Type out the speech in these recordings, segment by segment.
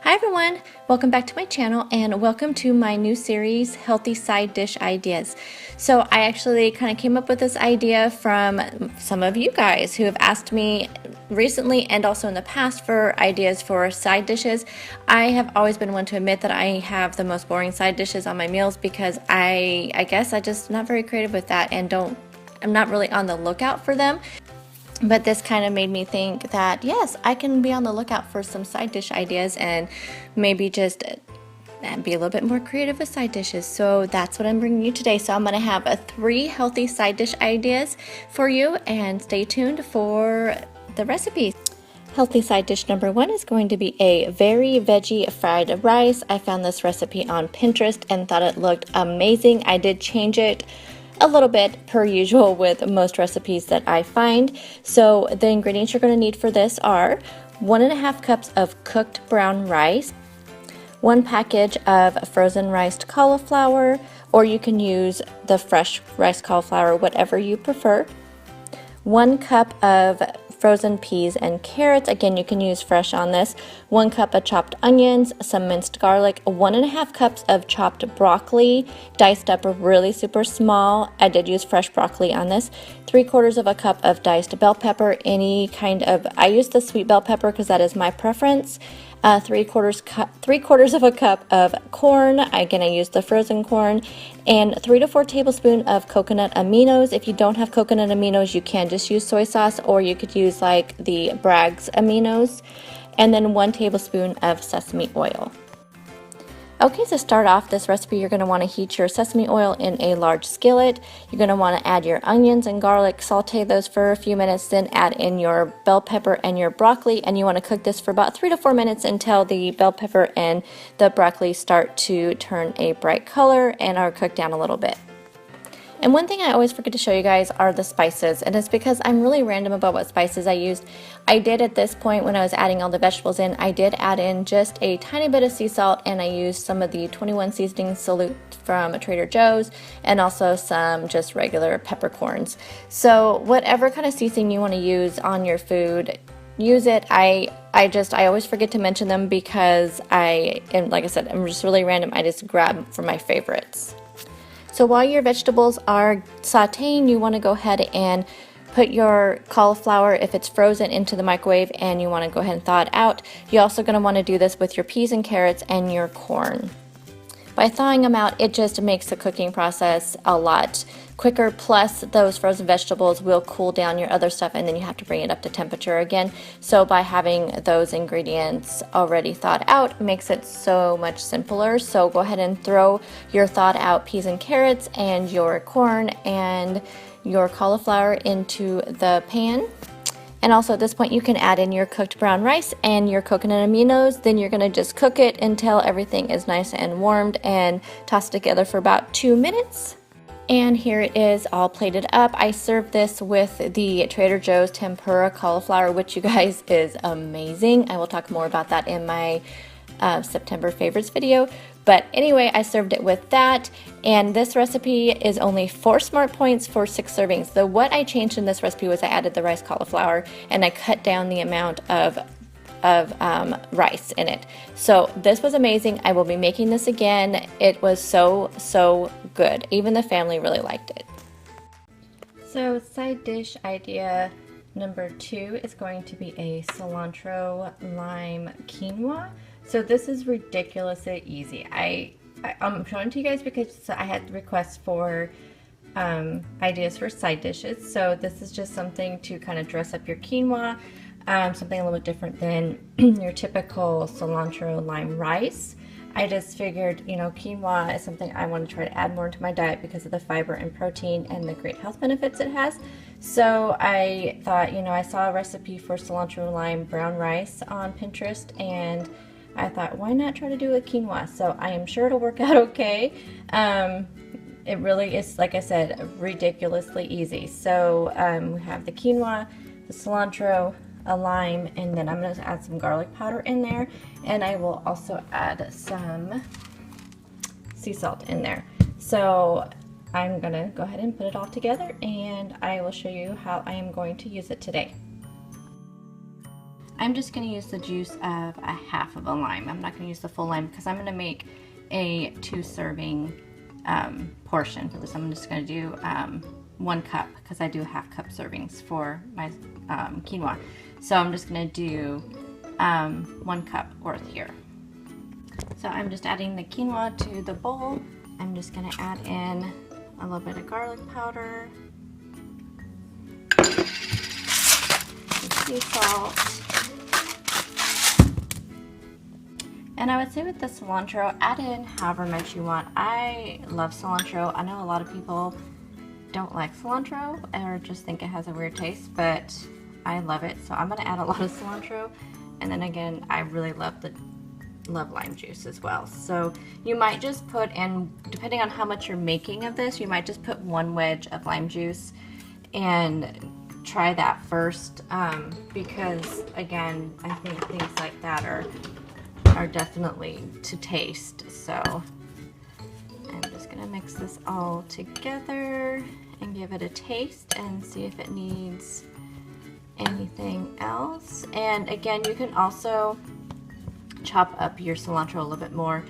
Hi everyone, welcome back to my channel and welcome to my new series, Healthy Side Dish Ideas. So I actually kind of came up with this idea from some of you guys who have asked me recently and also in the past for ideas for side dishes. I have always been one to admit that I have the most boring side dishes on my meals because I guess I just not very creative with that and I'm not really on the lookout for them. But this kind of made me think that yes, I can be on the lookout for some side dish ideas and maybe just be a little bit more creative with side dishes. So that's what I'm bringing you today. So I'm going to have 3 healthy side dish ideas for you, and stay tuned for the recipes. Healthy side dish number 1 is going to be a very veggie fried rice. I found this recipe on Pinterest and thought it looked amazing. I did change it a little bit per usual with most recipes that I find. So the ingredients you're going to need for this are 1.5 cups of cooked brown rice, 1 package of frozen riced cauliflower, or you can use the fresh riced cauliflower, whatever you prefer, 1 cup of frozen peas and carrots, again you can use fresh on this, 1 cup of chopped onions, some minced garlic, 1.5 cups of chopped broccoli, diced up really super small. I did use fresh broccoli on this, 3/4 of a cup of diced bell pepper, any kind of, I use the sweet bell pepper because that is my preference, 3/4 of a cup of corn, again I used the frozen corn, and 3 to 4 tablespoons of coconut aminos. If you don't have coconut aminos, you can just use soy sauce, or you could use like the Bragg's aminos, and then 1 tablespoon of sesame oil. Okay, to start off this recipe, you're going to want to heat your sesame oil in a large skillet. You're going to want to add your onions and garlic, saute those for a few minutes, then add in your bell pepper and your broccoli, and you want to cook this for about 3 to 4 minutes until the bell pepper and the broccoli start to turn a bright color and are cooked down a little bit. And one thing I always forget to show you guys are the spices, and it's because I'm really random about what spices I used. I did at this point when I was adding all the vegetables in, I did add in just a tiny bit of sea salt, and I used some of the 21 seasoning salute from Trader Joe's and also some just regular peppercorns. So whatever kind of seasoning you want to use on your food, use it. I always forget to mention them because and like I said, I'm just really random. I just grab from my favorites. So while your vegetables are sauteing, you want to go ahead and put your cauliflower, if it's frozen, into the microwave, and you want to go ahead and thaw it out. You're also going to want to do this with your peas and carrots and your corn. By thawing them out, it just makes the cooking process a lot quicker, plus those frozen vegetables will cool down your other stuff and then you have to bring it up to temperature again. So by having those ingredients already thawed out makes it so much simpler. So go ahead and throw your thawed out peas and carrots and your corn and your cauliflower into the pan. And also at this point you can add in your cooked brown rice and your coconut aminos. Then you're going to just cook it until everything is nice and warmed and toss it together for about 2 minutes. And here it is all plated up. I served this with the Trader Joe's tempura cauliflower, which you guys is amazing. I will talk more about that in my September favorites video. But anyway, I served it with that, and this recipe is only 4 smart points for 6 servings. What I changed in this recipe was I added the rice cauliflower and I cut down the amount of rice in it. So this was amazing. I will be making this again. It was so good. Even the family really liked it. So side dish idea number 2 is going to be a cilantro lime quinoa. So this is ridiculously easy. I'm showing it to you guys because I had requests for ideas for side dishes. So this is just something to kind of dress up your quinoa, something a little bit different than your typical cilantro lime rice. I just figured, you know, quinoa is something I want to try to add more into my diet because of the fiber and protein and the great health benefits it has. So I thought, you know, I saw a recipe for cilantro lime brown rice on Pinterest, and I thought, why not try to do a quinoa? So I am sure it'll work out okay. It really is, like I said, ridiculously easy. So we have the quinoa, the cilantro, a lime, and then I'm going to add some garlic powder in there, and I will also add some sea salt in there. So I'm going to go ahead and put it all together, and I will show you how I am going to use it today. I'm just going to use the juice of a half of a lime. I'm not going to use the full lime because I'm going to make a 2-serving portion for this. I'm just going to do 1 cup because I do half-cup servings for my quinoa. So I'm just going to do 1 cup worth here. So I'm just adding the quinoa to the bowl. I'm just going to add in a little bit of garlic powder, sea salt, and I would say with the cilantro, add in however much you want. I love cilantro. I know a lot of people don't like cilantro or just think it has a weird taste, but I love it, so I'm going to add a lot of cilantro. And then again, I really love lime juice as well. So you might just put in, depending on how much you're making of this, you might just put 1 wedge of lime juice and try that first, because again, I think things like that are definitely to taste. So I'm just gonna mix this all together and give it a taste and see if it needs anything else. And again, you can also chop up your cilantro a little bit more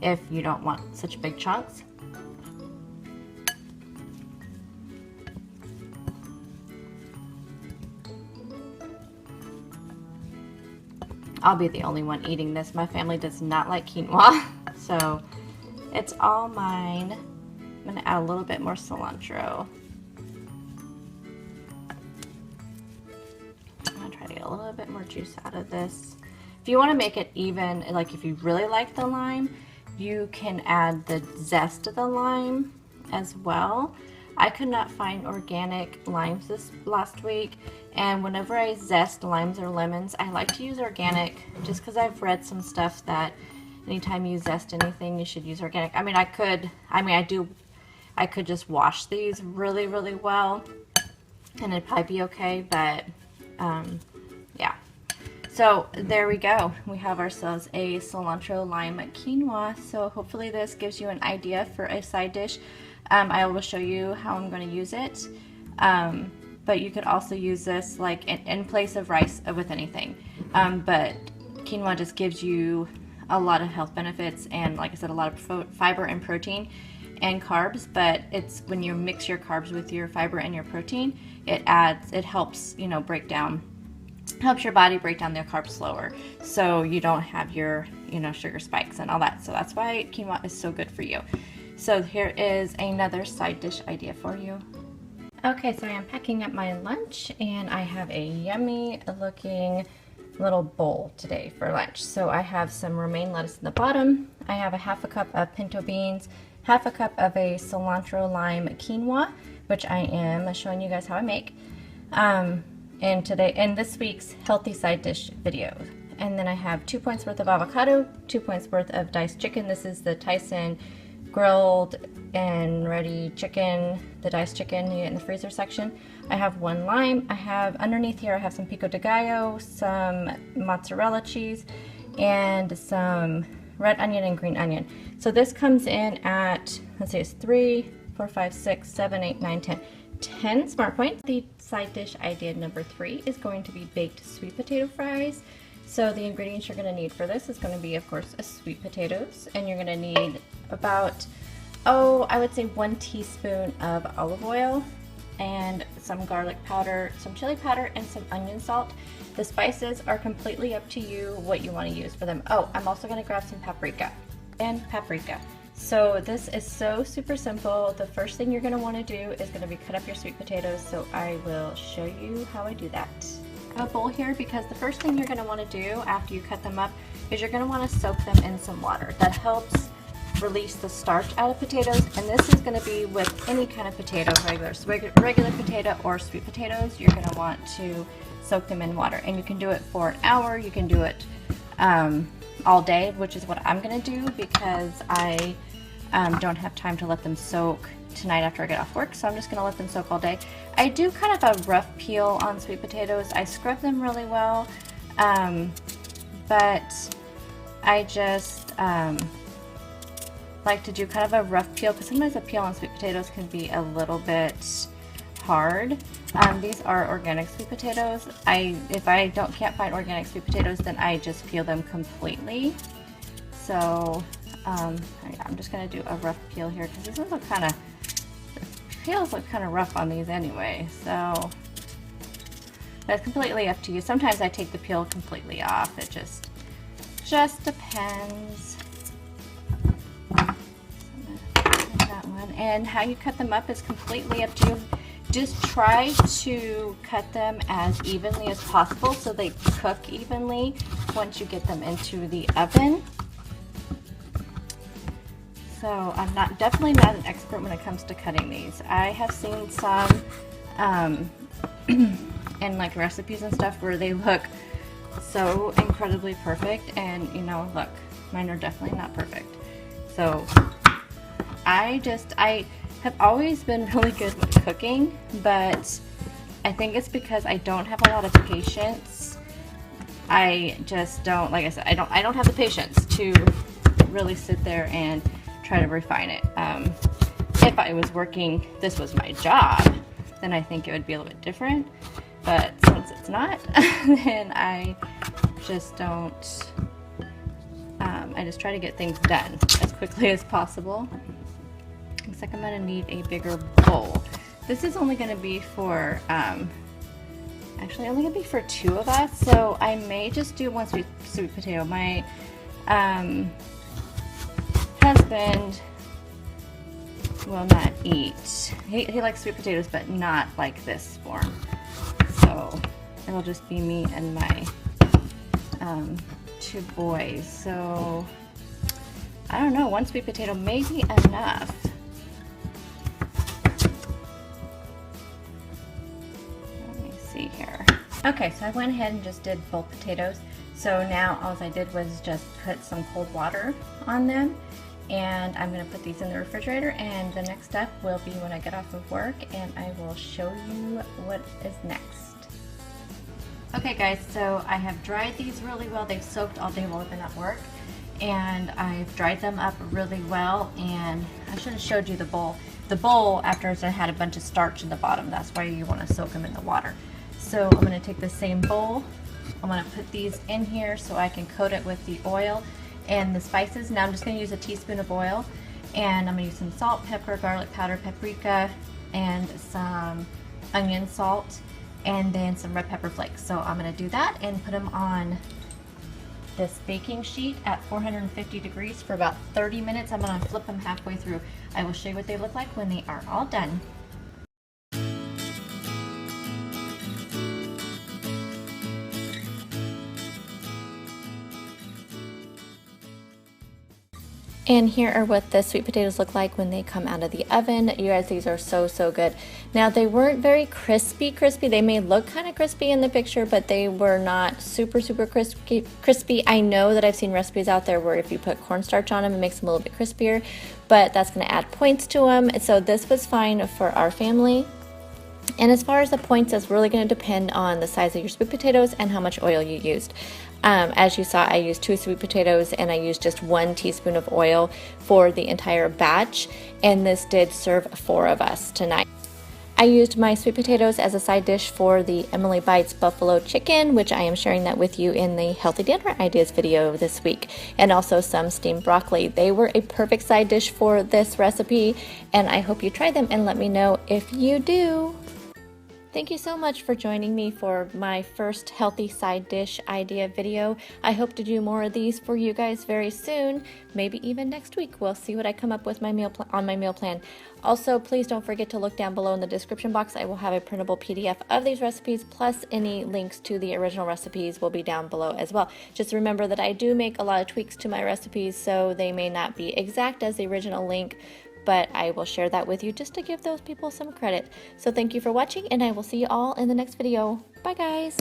if you don't want such big chunks. I'll be the only one eating this. My family does not like quinoa, so it's all mine. I'm gonna add a little bit more cilantro. I'm gonna try to get a little bit more juice out of this. If you want to make it even, like if you really like the lime, you can add the zest of the lime as well. I could not find organic limes this last week, and whenever I zest limes or lemons, I like to use organic just because I've read some stuff that anytime you zest anything, you should use organic. I could just wash these really, really well and it'd probably be okay, but yeah. So there we go. We have ourselves a cilantro lime quinoa. So hopefully this gives you an idea for a side dish. I will show you how I'm going to use it. But you could also use this like in place of rice with anything. But quinoa just gives you a lot of health benefits and, like I said, a lot of fiber and protein and carbs. But it's when you mix your carbs with your fiber and your protein, it helps, you know, helps your body break down their carbs slower, so you don't have your, you know, sugar spikes and all that. So that's why quinoa is so good for you. So here is another side dish idea for you. Okay, so I am packing up my lunch and I have a yummy looking little bowl today for lunch. So I have some romaine lettuce in the bottom. I have a half a cup of pinto beans, half a cup of a cilantro lime quinoa, which I am showing you guys how I make. In this week's healthy side dish video. And then I have 2 points worth of avocado, 2 points worth of diced chicken. This is the Tyson grilled and ready chicken, the diced chicken you get in the freezer section. I have 1 lime. I have underneath here, I have some pico de gallo, some mozzarella cheese, and some red onion and green onion. So this comes in at, let's see, it's 3, 4, 5, 6, 7, 8, 9, 10 smart points. The side dish idea number 3 is going to be baked sweet potato fries. So the ingredients you're going to need for this is going to be, of course, sweet potatoes, and you're going to need about, I would say 1 teaspoon of olive oil and some garlic powder, some chili powder, and some onion salt. The spices are completely up to you what you want to use for them. Oh, I'm also going to grab some paprika. So this is so super simple. The first thing you're going to want to do is going to be cut up your sweet potatoes, so I will show you how I do that. I have a bowl here because the first thing you're going to want to do after you cut them up is you're going to want to soak them in some water. That helps release the starch out of potatoes, and this is going to be with any kind of potato, regular potato or sweet potatoes. You're going to want to soak them in water, and you can do it for an hour. You can do it all day, which is what I'm going to do because I don't have time to let them soak tonight after I get off work, so I'm just going to let them soak all day. I do kind of a rough peel on sweet potatoes. I scrub them really well, but I just like to do kind of a rough peel because sometimes a peel on sweet potatoes can be a little bit hard. These are organic sweet potatoes. If I can't find organic sweet potatoes, then I just peel them completely. So I'm just gonna do a rough peel here because these ones look kind of, peels look kind of rough on these anyway. So that's completely up to you. Sometimes I take the peel completely off. It just depends. That one. And how you cut them up is completely up to you. Just try to cut them as evenly as possible so they cook evenly once you get them into the oven. So I'm definitely not an expert when it comes to cutting these. I have seen some in like recipes and stuff where they look so incredibly perfect, and you know, look, mine are definitely not perfect. So I have always been really good with cooking, but I think it's because I don't have a lot of patience. I just don't, like I said, I don't have the patience to really sit there and try to refine it. If I was working, this was my job, then I think it would be a little bit different. But since it's not, then I just don't, I just try to get things done as quickly as possible. Looks like I'm gonna need a bigger bowl. This is only gonna be for, actually only gonna be for 2 of us, so I may just do 1 sweet potato. My husband will not eat. He likes sweet potatoes, but not like this form. So it'll just be me and my 2 boys. So I don't know, 1 sweet potato may be enough. Let me see here. Okay, so I went ahead and just did both potatoes. So now all I did was just put some cold water on them, and I'm going to put these in the refrigerator, and the next step will be when I get off of work and I will show you what is next. Okay guys, so I have dried these really well. They've soaked all day while I've been at work, and I've dried them up really well. And I should have showed you the bowl. The bowl, afterwards, I had a bunch of starch in the bottom. That's why you want to soak them in the water. So I'm going to take the same bowl. I'm going to put these in here so I can coat it with the oil and the spices. Now I'm just going to use a teaspoon of oil, and I'm going to use some salt, pepper, garlic powder, paprika, and some onion salt, and then some red pepper flakes. So I'm going to do that and put them on this baking sheet at 450 degrees for about 30 minutes. I'm going to flip them halfway through. I will show you what they look like when they are all done. And here are what the sweet potatoes look like when they come out of the oven. You guys, these are so good. Now, they weren't very crispy. They may look kind of crispy in the picture, but they were not super crispy. I know that I've seen recipes out there where if you put cornstarch on them, it makes them a little bit crispier, but that's going to add points to them. So this was fine for our family. And as far as the points, that's really going to depend on the size of your sweet potatoes and how much oil you used. As you saw, I used 2 sweet potatoes, and I used just 1 teaspoon of oil for the entire batch, and this did serve 4 of us tonight. I used my sweet potatoes as a side dish for the Emily Bites buffalo chicken, which I am sharing that with you in the Healthy Dinner Ideas video this week, and also some steamed broccoli. They were a perfect side dish for this recipe, and I hope you try them and let me know if you do. Thank you so much for joining me for my first healthy side dish idea video. I hope to do more of these for you guys very soon, maybe even next week. We'll see what I come up with on my meal plan. Also, please don't forget to look down below in the description box. I will have a printable PDF of these recipes, plus any links to the original recipes will be down below as well. Just remember that I do make a lot of tweaks to my recipes, so they may not be exact as the original link, but I will share that with you just to give those people some credit. So thank you for watching, and I will see you all in the next video. Bye guys!